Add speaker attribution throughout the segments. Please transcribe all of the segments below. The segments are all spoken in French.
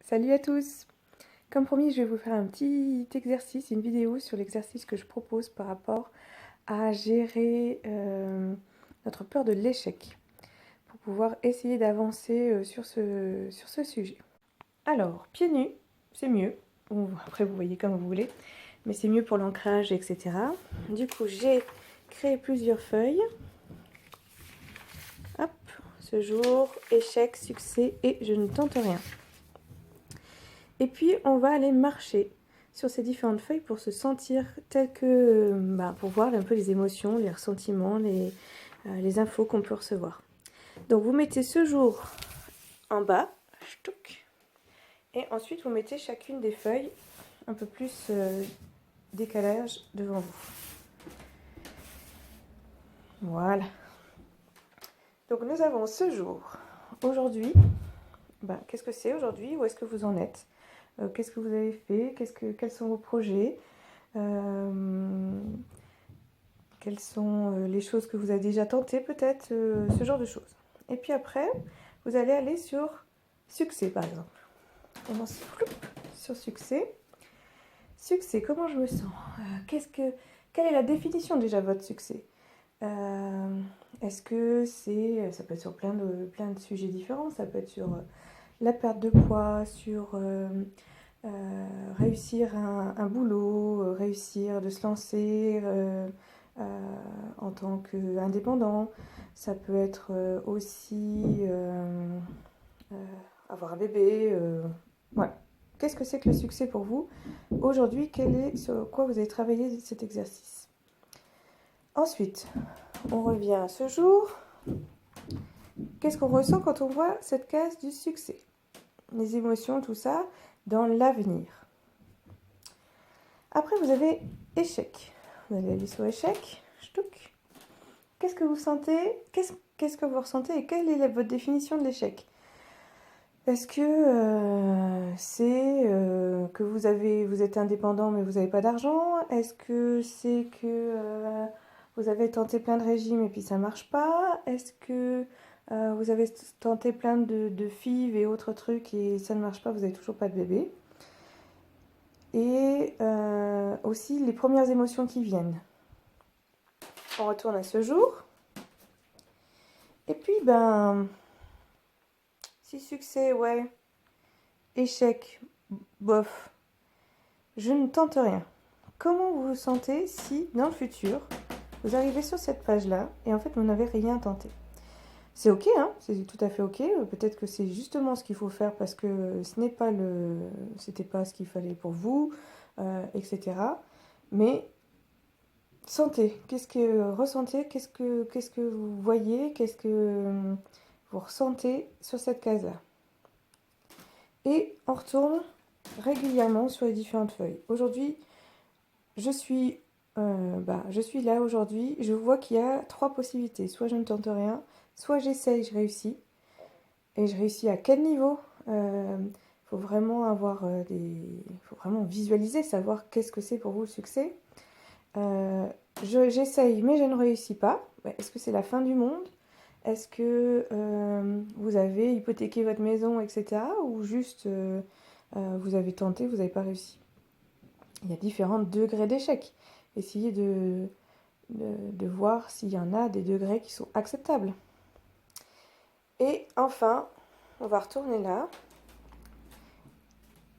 Speaker 1: Salut à tous! Comme promis, je vais vous faire un petit exercice, une vidéo sur l'exercice que je propose par rapport à gérer notre peur de l'échec, pour pouvoir essayer d'avancer sur ce sujet. Alors, pieds nus, c'est mieux. Bon, après, vous voyez comme vous voulez, mais c'est mieux pour l'ancrage, etc. Du coup, j'ai créé plusieurs feuilles. Hop, ce jour, échec, succès et je ne tente rien. Et puis, on va aller marcher sur ces différentes feuilles pour se sentir tel que, pour voir un peu les émotions, les ressentiments, les infos qu'on peut recevoir. Donc, vous mettez ce jour en bas, et ensuite, vous mettez chacune des feuilles un peu plus décalage devant vous. Voilà. Donc, nous avons ce jour. Aujourd'hui, qu'est-ce que c'est aujourd'hui? Où est-ce que vous en êtes? Qu'est-ce que vous avez fait? Quels sont vos projets? Quelles sont les choses que vous avez déjà tentées peut-être, ce genre de choses. Et puis après, vous allez aller sur succès par exemple. On commence sur succès. Succès, comment je me sens? Quelle est la définition déjà de votre succès? Est-ce que ça peut être sur plein de sujets différents, ça peut être sur la perte de poids, sur réussir un boulot, réussir de se lancer en tant qu'indépendant. Ça peut être aussi avoir un bébé. Voilà. Qu'est-ce que c'est que le succès pour vous? Aujourd'hui, quel est sur quoi vous avez travaillé cet exercice? Ensuite, on revient à ce jour. Qu'est-ce qu'on ressent quand on voit cette case du succès? Les émotions, tout ça, dans l'avenir. Après, vous avez échec. Vous allez aller sur échec. Qu'est-ce que vous sentez? Qu'est-ce que vous ressentez et quelle est votre définition de l'échec? Est-ce que c'est que vous êtes indépendant mais vous n'avez pas d'argent? Est-ce que c'est que vous avez tenté plein de régimes et puis ça ne marche pas? Est-ce que vous avez tenté plein de FIV et autres trucs et ça ne marche pas, vous n'avez toujours pas de bébé? Et aussi les premières émotions qui viennent. On retourne à ce jour. Et puis, si succès, ouais. Échec, bof. Je ne tente rien. Comment vous vous sentez si, dans le futur, vous arrivez sur cette page-là et en fait, vous n'avez rien tenté? C'est ok, hein, c'est tout à fait ok. Peut-être que c'est justement ce qu'il faut faire parce que c'était pas ce qu'il fallait pour vous, etc. Mais sentez, ressentez, qu'est-ce que vous voyez, qu'est-ce que vous ressentez sur cette case-là. Et on retourne régulièrement sur les différentes feuilles. Aujourd'hui, je suis là aujourd'hui, je vois qu'il y a 3 possibilités. Soit je ne tente rien, soit j'essaye, je réussis. Et je réussis à quel niveau? Faut vraiment faut vraiment visualiser, savoir qu'est-ce que c'est pour vous le succès. J'essaye, mais je ne réussis pas. Est-ce que c'est la fin du monde? Est-ce que vous avez hypothéqué votre maison, etc. Ou juste vous avez tenté, vous n'avez pas réussi? Il y a différents degrés d'échec. Essayez de voir s'il y en a des degrés qui sont acceptables. Et enfin, on va retourner là.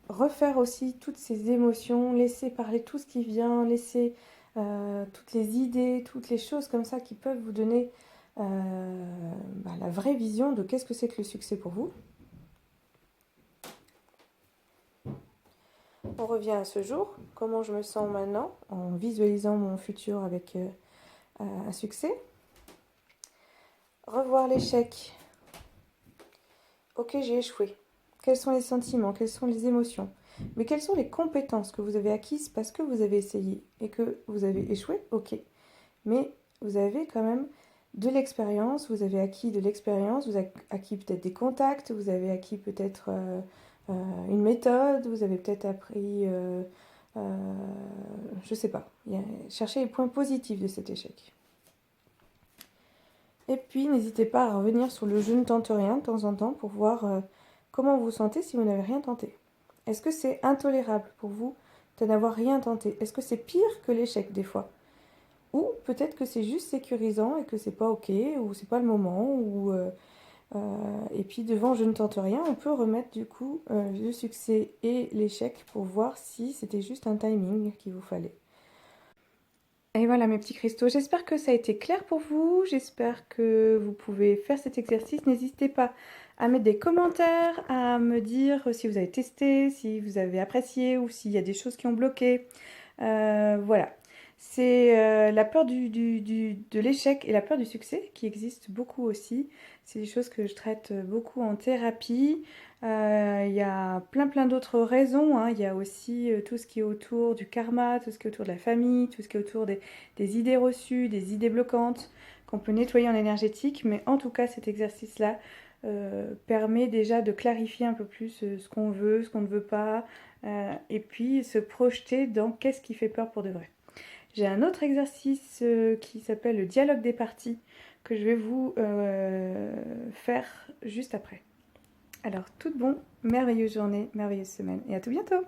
Speaker 1: Refaire aussi toutes ces émotions, laisser parler tout ce qui vient, laisser toutes les idées, toutes les choses comme ça qui peuvent vous donner la vraie vision de qu'est-ce que c'est que le succès pour vous. On revient à ce jour, comment je me sens maintenant en visualisant mon futur avec un succès. Revoir l'échec. Ok, j'ai échoué. Quels sont les sentiments, quelles sont les émotions? Mais quelles sont les compétences que vous avez acquises parce que vous avez essayé et que vous avez échoué? Ok. Mais vous avez quand même de l'expérience, vous avez acquis de l'expérience, vous avez acquis peut-être des contacts, vous avez acquis peut-être une méthode, vous avez peut-être appris, je sais pas. Cherchez les points positifs de cet échec. Et puis, n'hésitez pas à revenir sur le je ne tente rien de temps en temps pour voir comment vous vous sentez si vous n'avez rien tenté? Est-ce que c'est intolérable pour vous de n'avoir rien tenté? Est-ce que c'est pire que l'échec des fois? Ou peut-être que c'est juste sécurisant et que c'est pas ok, ou c'est pas le moment, et puis devant je ne tente rien, on peut remettre du coup le succès et l'échec pour voir si c'était juste un timing qu'il vous fallait. Et voilà mes petits cristaux, j'espère que ça a été clair pour vous, j'espère que vous pouvez faire cet exercice. N'hésitez pas à mettre des commentaires, à me dire si vous avez testé, si vous avez apprécié ou s'il y a des choses qui ont bloqué. Voilà, c'est la peur de l'échec et la peur du succès qui existent beaucoup aussi. C'est des choses que je traite beaucoup en thérapie. Il y a plein d'autres raisons, hein. Il y a aussi tout ce qui est autour du karma, tout ce qui est autour de la famille, tout ce qui est autour des idées reçues, des idées bloquantes qu'on peut nettoyer en énergétique. Mais en tout cas, cet exercice-là permet déjà de clarifier un peu plus ce qu'on veut, ce qu'on ne veut pas, et puis se projeter dans qu'est-ce qui fait peur pour de vrai. J'ai un autre exercice qui s'appelle le dialogue des parties que je vais vous faire juste après. Alors, toute bon, merveilleuse journée, merveilleuse semaine et à tout bientôt!